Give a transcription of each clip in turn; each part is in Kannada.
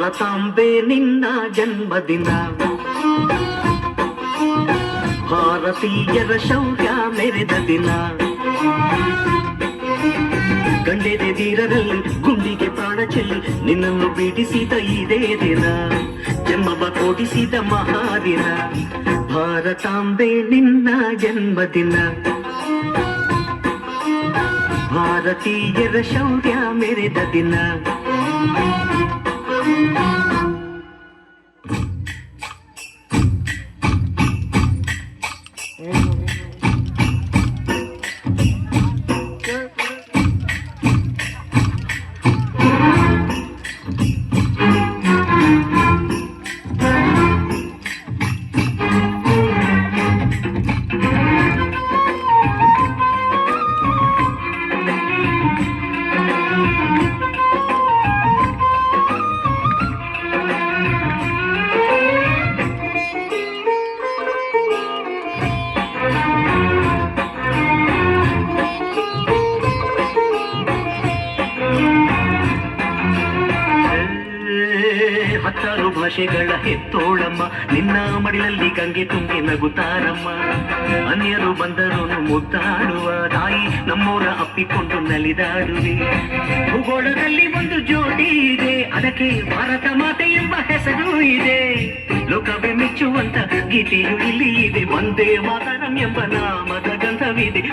ಭಾರತಾಂಬೆ ನಿನ್ನ ಜನ್ಮದಿನ, ಭಾರತೀಯರ ಶೌರ್ಯ ಮೆರೆದ ದಿನ, ಗಂಡೆದೆ ಧೀರರಲ್ಲಿ ಗುಂಡಿಗೆ ಪ್ರಾಣ ಚೆಲ್ಲಿ ನಿನ್ನನ್ನು ಬಿಡಿಸಿದ ಇದೇ ದಿನ, ಜನ್ಮವ ಕೊಡಿಸಿದ ಮಹಾದಿನ. ಭಾರತಾಂಬೆ ನಿನ್ನ ಜನ್ಮದಿನ, ಭಾರತೀಯರ ಶೌರ್ಯ ಮೆರೆದ ದಿನ. ಹತ್ತಾರು ಭಾಷೆಗಳ ಹೆತ್ತೋಳಮ್ಮ, ನಿನ್ನ ಮಡಿಲಲ್ಲಿ ಗಂಗೆ ತುಂಬಿ ನಗುತ್ತಾರಮ್ಮ. ಅನ್ಯರು ಬಂದರು ಮುದ್ದಾಡುವ ತಾಯಿ, ನಮ್ಮೂರ ಅಪ್ಪಿಕೊಂಡು ನಲಿದಾಡುವೆ. ಭೂಗೋಳದಲ್ಲಿ ಒಂದು ಜ್ಯೋತಿ ಇದೆ, ಅದಕ್ಕೆ ಭಾರತ ಮಾತೆ ಎಂಬ ಹೆಸರು ಇದೆ. ಲೋಕವೇ ಮೆಚ್ಚುವಂತ ಗೀತೆಯು ಇಲ್ಲಿ ಇದೆ, ಒಂದೇ ಮಾತರಂ ಎಂಬ ನಾಮದ ಗಂಧವಿದೆ.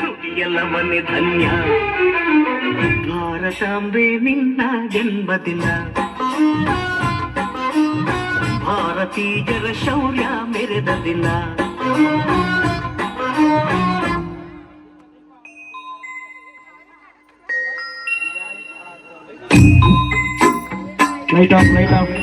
ಎಲ್ಲ ಮನೆ ಧನ್ಯ. ಭಾರತಾಂಬೆ ನಿನ್ನ ಜನ್ಮದಿನ, ಭಾರತೀಯರ ಶೌರ್ಯ ಮೆರೆದ ದಿನ. Light off, light off.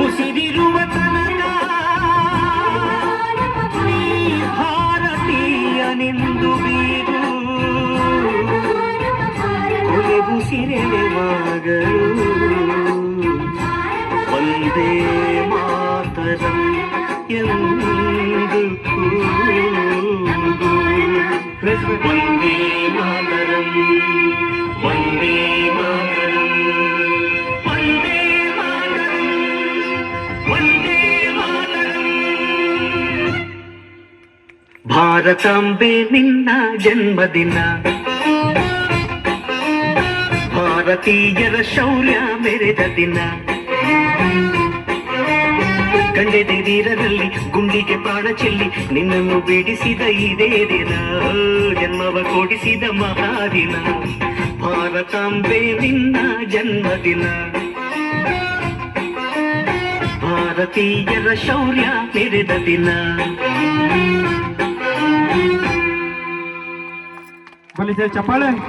ಉಸಿರಿರುವ ತನಕ ಭಾರತೀಯನೆಂದು ಬೀರು, ಕೊನೆಗುಸಿರೆಳೆವಾಗಲು ವಂದೇ ಮಾತರಂ ಎಂದು ಕೂಗು. ವಂದೇ ಮಾತರಂ, ವಂದೇ ಮಾತರಂ, ವಂದೇ ಮಾತರಂ, ವಂದೇ ಮಾತರಂ. ಭಾರತಾಂಬೆ ನಿನ್ನ ಜನ್ಮದಿನ, ಭಾರತೀಯರ ಶೌರ್ಯ ಮೆರೆದ ದಿನ, ಗಂಡೆದೆ ಧೀರರಲ್ಲಿ ಗುಂಡಿಗೆ ಪ್ರಾಣ ಚೆಲ್ಲಿ ನಿನ್ನನ್ನು ಬಿಡಿಸಿದ ಇದೇ ದಿನ, ಜನ್ಮವ ಕೊಡಿಸಿದ ಮಹಾದಿನ. ಭಾರತಾಂಬೆ ನಿನ್ನ ಜನ್ಮದಿನ, ಭಾರತೀಯರ ಶೌರ್ಯ ಮೆರೆದ ದಿನ. ಬಲಿ ಚಪ್ಪಾಳೆ.